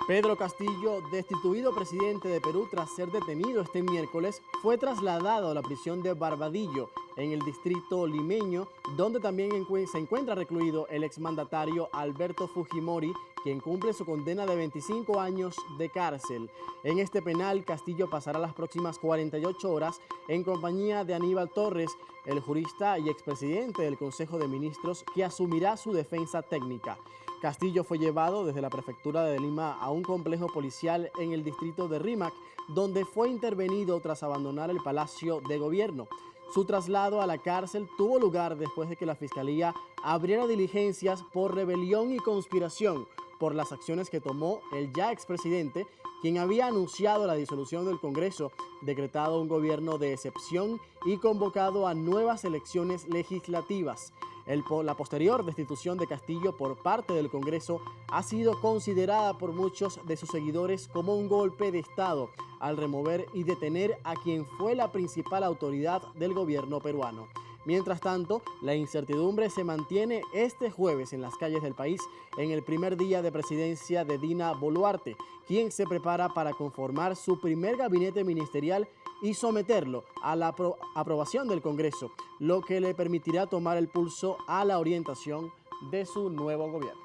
Pedro Castillo, destituido presidente de Perú tras ser detenido este miércoles, fue trasladado a la prisión de Barbadillo, en el distrito limeño, donde también se encuentra recluido el exmandatario Alberto Fujimori, quien cumple su condena de 25 años de cárcel. En este penal, Castillo pasará las próximas 48 horas en compañía de Aníbal Torres, el jurista y expresidente del Consejo de Ministros, que asumirá su defensa técnica. Castillo fue llevado desde la prefectura de Lima a un complejo policial en el distrito de Rímac, donde fue intervenido tras abandonar el Palacio de Gobierno. Su traslado a la cárcel tuvo lugar después de que la Fiscalía abriera diligencias por rebelión y conspiración por las acciones que tomó el ya expresidente, quien había anunciado la disolución del Congreso, decretado un gobierno de excepción y convocado a nuevas elecciones legislativas. La posterior destitución de Castillo por parte del Congreso ha sido considerada por muchos de sus seguidores como un golpe de Estado al remover y detener a quien fue la principal autoridad del gobierno peruano. Mientras tanto, la incertidumbre se mantiene este jueves en las calles del país en el primer día de presidencia de Dina Boluarte, quien se prepara para conformar su primer gabinete ministerial y someterlo a la aprobación del Congreso, lo que le permitirá tomar el pulso a la orientación de su nuevo gobierno.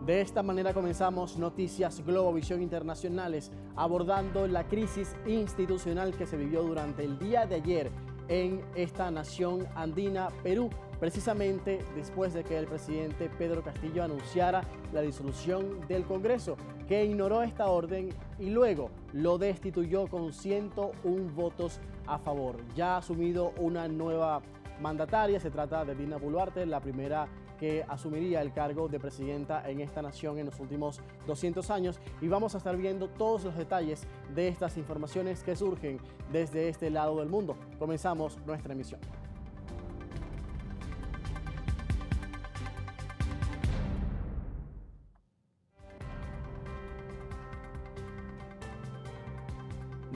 De esta manera comenzamos Noticias Globovisión Internacionales, abordando la crisis institucional que se vivió durante el día de ayer en esta nación andina, Perú, precisamente después de que el presidente Pedro Castillo anunciara la disolución del Congreso, que ignoró esta orden y luego lo destituyó con 101 votos a favor. Ya ha asumido una nueva mandataria, se trata de Dina Boluarte, la primera que asumiría el cargo de presidenta en esta nación en los últimos 200 años, y vamos a estar viendo todos los detalles de estas informaciones que surgen desde este lado del mundo. Comenzamos nuestra emisión.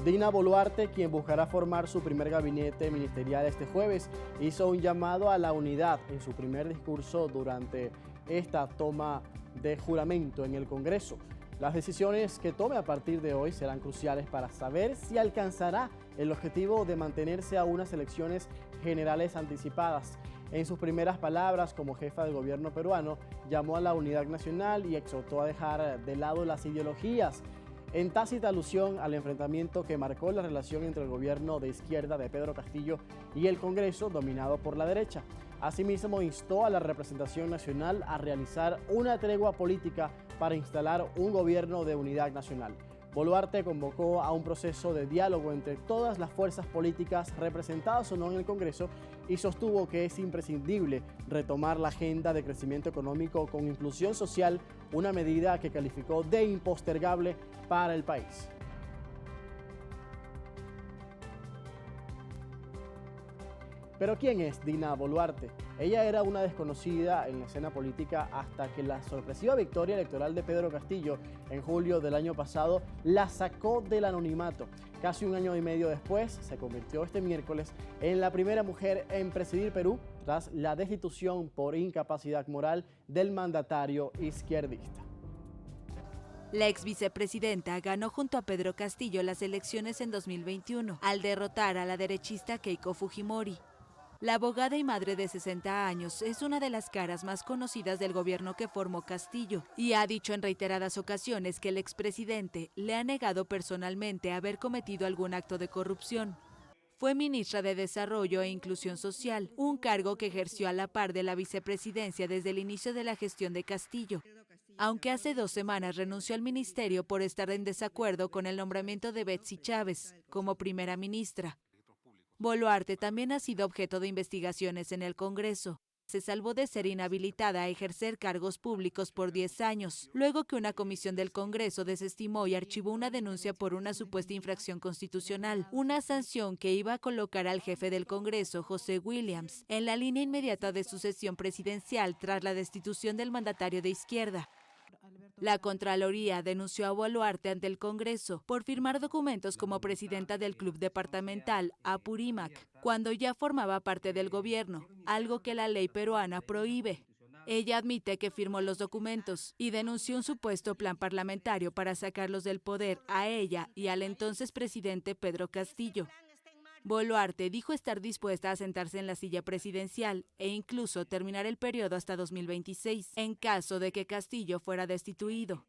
Dina Boluarte, quien buscará formar su primer gabinete ministerial este jueves, hizo un llamado a la unidad en su primer discurso durante esta toma de juramento en el Congreso. Las decisiones que tome a partir de hoy serán cruciales para saber si alcanzará el objetivo de mantenerse a unas elecciones generales anticipadas. En sus primeras palabras como jefa del gobierno peruano, llamó a la unidad nacional y exhortó a dejar de lado las ideologías, en tácita alusión al enfrentamiento que marcó la relación entre el gobierno de izquierda de Pedro Castillo y el Congreso dominado por la derecha. Asimismo, instó a la representación nacional a realizar una tregua política para instalar un gobierno de unidad nacional. Boluarte convocó a un proceso de diálogo entre todas las fuerzas políticas representadas o no en el Congreso y sostuvo que es imprescindible retomar la agenda de crecimiento económico con inclusión social, una medida que calificó de impostergable para el país. Pero ¿quién es Dina Boluarte? Ella era una desconocida en la escena política hasta que la sorpresiva victoria electoral de Pedro Castillo en julio del año pasado la sacó del anonimato. Casi un año y medio después, se convirtió este miércoles en la primera mujer en presidir Perú tras la destitución por incapacidad moral del mandatario izquierdista. La ex vicepresidenta ganó junto a Pedro Castillo las elecciones en 2021 al derrotar a la derechista Keiko Fujimori. La abogada y madre de 60 años es una de las caras más conocidas del gobierno que formó Castillo y ha dicho en reiteradas ocasiones que el expresidente le ha negado personalmente haber cometido algún acto de corrupción. Fue ministra de Desarrollo e Inclusión Social, un cargo que ejerció a la par de la vicepresidencia desde el inicio de la gestión de Castillo, aunque hace 2 semanas renunció al ministerio por estar en desacuerdo con el nombramiento de Betsy Chávez como primera ministra. Boluarte también ha sido objeto de investigaciones en el Congreso. Se salvó de ser inhabilitada a ejercer cargos públicos por 10 años, luego que una comisión del Congreso desestimó y archivó una denuncia por una supuesta infracción constitucional, una sanción que iba a colocar al jefe del Congreso, José Williams, en la línea inmediata de sucesión presidencial tras la destitución del mandatario de izquierda. La Contraloría denunció a Boluarte ante el Congreso por firmar documentos como presidenta del Club Departamental Apurímac, cuando ya formaba parte del gobierno, algo que la ley peruana prohíbe. Ella admite que firmó los documentos y denunció un supuesto plan parlamentario para sacarlos del poder a ella y al entonces presidente Pedro Castillo. Boluarte dijo estar dispuesta a sentarse en la silla presidencial e incluso terminar el periodo hasta 2026, en caso de que Castillo fuera destituido.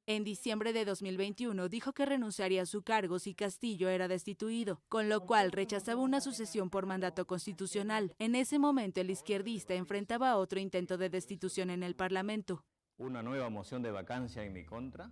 En diciembre de 2021 dijo que renunciaría a su cargo si Castillo era destituido, con lo cual rechazaba una sucesión por mandato constitucional. En ese momento el izquierdista enfrentaba otro intento de destitución en el Parlamento. Una nueva moción de vacancia en mi contra.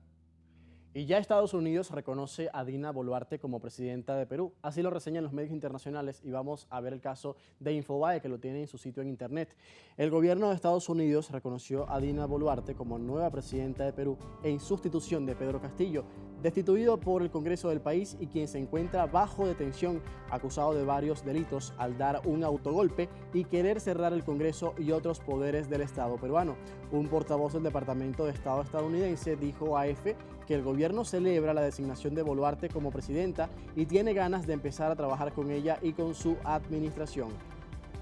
Y ya Estados Unidos reconoce a Dina Boluarte como presidenta de Perú. Así lo reseñan los medios internacionales y vamos a ver el caso de Infobae, que lo tiene en su sitio en internet. El gobierno de Estados Unidos reconoció a Dina Boluarte como nueva presidenta de Perú en sustitución de Pedro Castillo, destituido por el Congreso del país y quien se encuentra bajo detención, acusado de varios delitos al dar un autogolpe y querer cerrar el Congreso y otros poderes del Estado peruano. Un portavoz del Departamento de Estado estadounidense dijo a EFE que el gobierno celebra la designación de Boluarte como presidenta y tiene ganas de empezar a trabajar con ella y con su administración.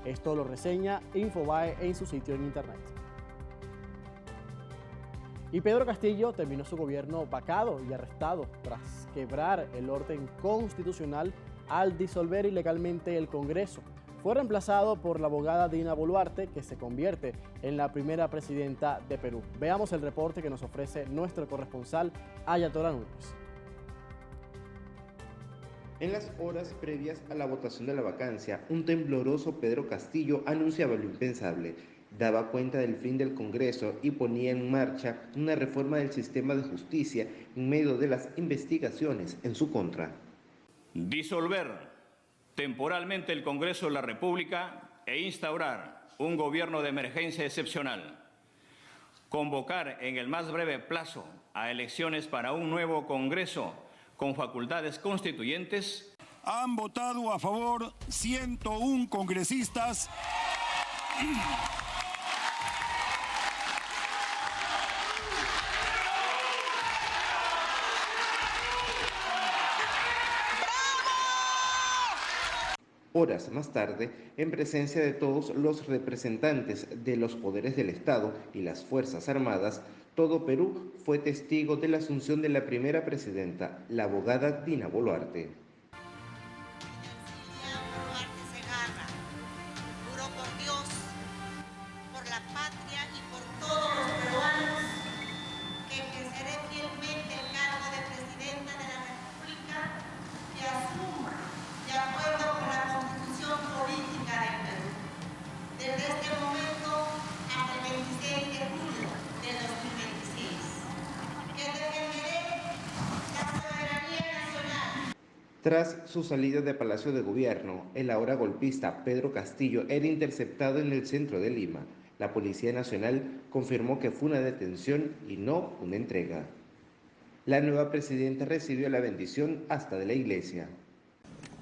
Esto lo reseña Infobae en su sitio en internet. Y Pedro Castillo terminó su gobierno vacado y arrestado tras quebrar el orden constitucional al disolver ilegalmente el Congreso. Fue reemplazado por la abogada Dina Boluarte, que se convierte en la primera presidenta de Perú. Veamos el reporte que nos ofrece nuestro corresponsal, Ayatollah Núñez. En las horas previas a la votación de la vacancia, un tembloroso Pedro Castillo anunciaba lo impensable. Daba cuenta del fin del Congreso y ponía en marcha una reforma del sistema de justicia en medio de las investigaciones en su contra. Disolver temporalmente el Congreso de la República e instaurar un gobierno de emergencia excepcional. Convocar en el más breve plazo a elecciones para un nuevo Congreso con facultades constituyentes. Han votado a favor 101 congresistas. Horas más tarde, en presencia de todos los representantes de los poderes del Estado y las Fuerzas Armadas, todo Perú fue testigo de la asunción de la primera presidenta, la abogada Dina Boluarte. Juro por Dios, por la patria y por todos los peruanos, que ejerceré fielmente el cargo de presidenta de la República y asumo, de acuerdo con la Constitución política del Perú, desde este momento hasta el 26 de julio de 2026, que defenderé la soberanía nacional. Tras su salida de Palacio de Gobierno, el ahora golpista Pedro Castillo era interceptado en el centro de Lima. La Policía Nacional confirmó que fue una detención y no una entrega. La nueva presidenta recibió la bendición hasta de la iglesia.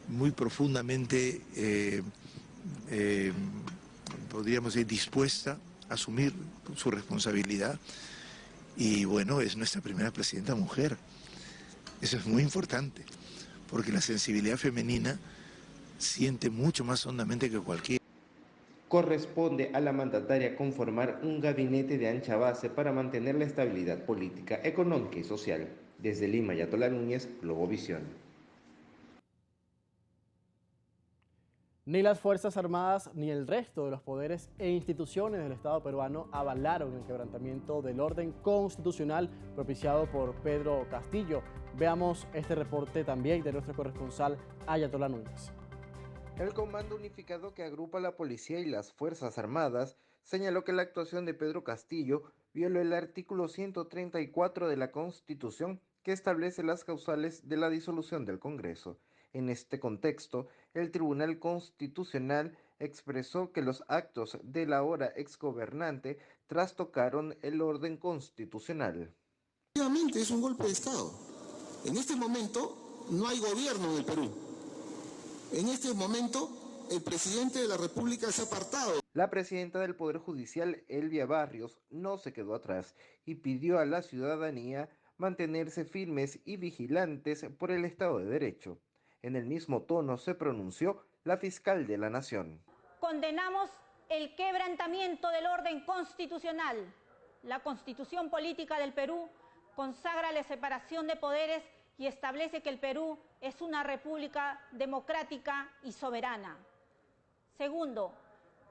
Muy profundamente, podríamos decir, dispuesta a asumir su responsabilidad. Y bueno, es nuestra primera presidenta mujer. Eso es muy importante, porque la sensibilidad femenina siente mucho más hondamente que cualquiera. Corresponde a la mandataria conformar un gabinete de ancha base para mantener la estabilidad política, económica y social. Desde Lima, Ayatollah Núñez, Globovisión. Ni las Fuerzas Armadas ni el resto de los poderes e instituciones del Estado peruano avalaron el quebrantamiento del orden constitucional propiciado por Pedro Castillo. Veamos este reporte también de nuestro corresponsal Ayatollah Núñez. El Comando Unificado, que agrupa la policía y las Fuerzas Armadas, señaló que la actuación de Pedro Castillo violó el artículo 134 de la Constitución, que establece las causales de la disolución del Congreso. En este contexto, el Tribunal Constitucional expresó que los actos del ahora exgobernante trastocaron el orden constitucional. Efectivamente, es un golpe de Estado. En este momento no hay gobierno en el Perú. En este momento el presidente de la República se ha apartado. La presidenta del Poder Judicial, Elvia Barrios, no se quedó atrás y pidió a la ciudadanía mantenerse firmes y vigilantes por el Estado de Derecho. En el mismo tono se pronunció la fiscal de la Nación. Condenamos el quebrantamiento del orden constitucional. La Constitución Política del Perú consagra la separación de poderes y establece que el Perú es una república democrática y soberana. Segundo,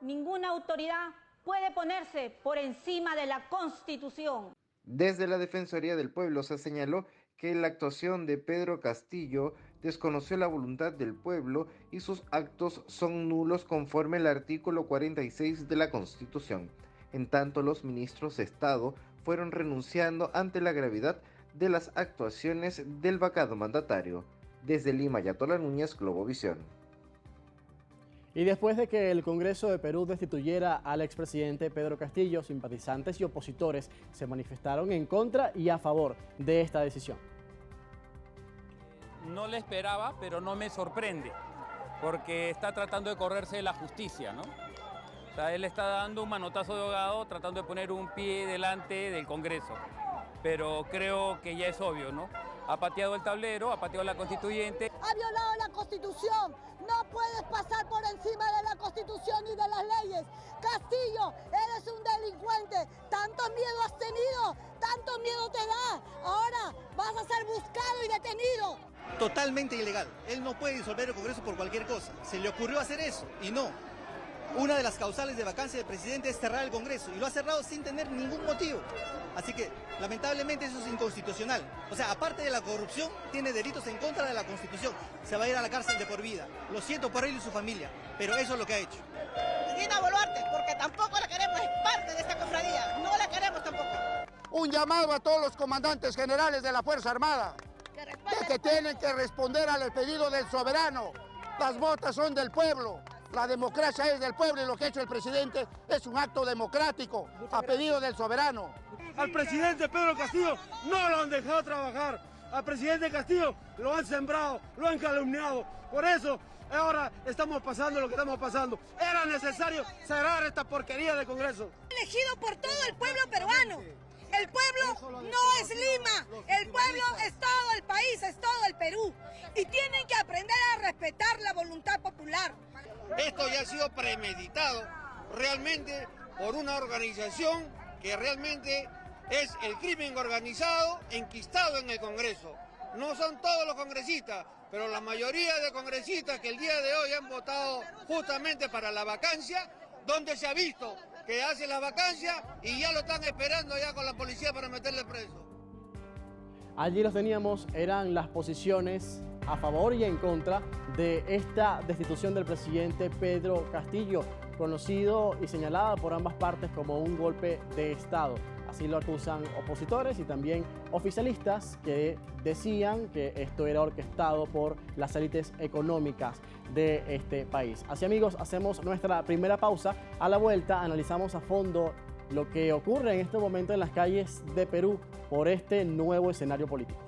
ninguna autoridad puede ponerse por encima de la Constitución. Desde la Defensoría del Pueblo se señaló que la actuación de Pedro Castillo desconoció la voluntad del pueblo y sus actos son nulos conforme al artículo 46 de la Constitución. En tanto, los ministros de Estado fueron renunciando ante la gravedad de las actuaciones del vacado mandatario. Desde Lima, Yatola Núñez, Globovisión. Y después de que el Congreso de Perú destituyera al expresidente Pedro Castillo, simpatizantes y opositores se manifestaron en contra y a favor de esta decisión. No le esperaba, pero no me sorprende, porque está tratando de correrse de la justicia, ¿no? O sea, él está dando un manotazo de ahogado, tratando de poner un pie delante del Congreso. Pero creo que ya es obvio, ¿no? Ha pateado el tablero, ha pateado la constituyente. Ha violado la Constitución. No puedes pasar por encima de la Constitución y de las leyes. Castillo, eres un delincuente. Tanto miedo has tenido, tanto miedo te da. Ahora vas a ser buscado y detenido. Totalmente ilegal. Él no puede disolver el Congreso por cualquier cosa. Se le ocurrió hacer eso y no. Una de las causales de vacancia del presidente es cerrar el Congreso y lo ha cerrado sin tener ningún motivo. Así que, lamentablemente, eso es inconstitucional. O sea, aparte de la corrupción, tiene delitos en contra de la Constitución. Se va a ir a la cárcel de por vida. Lo siento por él y su familia, pero eso es lo que ha hecho. Dina Boluarte, porque tampoco la queremos, es parte de esta cofradía. No la queremos tampoco. Un llamado a todos los comandantes generales de la Fuerza Armada, que tienen que responder al pedido del soberano. Las botas son del pueblo. La democracia es del pueblo y lo que ha hecho el presidente es un acto democrático a pedido del soberano. Al presidente Pedro Castillo no lo han dejado trabajar. Al presidente Castillo lo han sembrado, lo han calumniado. Por eso ahora estamos pasando lo que estamos pasando. Era necesario cerrar esta porquería de Congreso. Elegido por todo el pueblo peruano. El pueblo no es Lima, el pueblo es todo el país, es todo el Perú. Y tienen que aprender a respetar la voluntad popular. Esto ya ha sido premeditado realmente por una organización que realmente es el crimen organizado enquistado en el Congreso. No son todos los congresistas, pero la mayoría de congresistas que el día de hoy han votado justamente para la vacancia, donde se ha visto que hace la vacancia y ya lo están esperando ya con la policía para meterle preso. Allí los teníamos, eran las posiciones a favor y en contra de esta destitución del presidente Pedro Castillo, conocido y señalada por ambas partes como un golpe de Estado. Así lo acusan opositores y también oficialistas que decían que esto era orquestado por las élites económicas de este país. Así, amigos, hacemos nuestra primera pausa. A la vuelta analizamos a fondo lo que ocurre en este momento en las calles de Perú por este nuevo escenario político.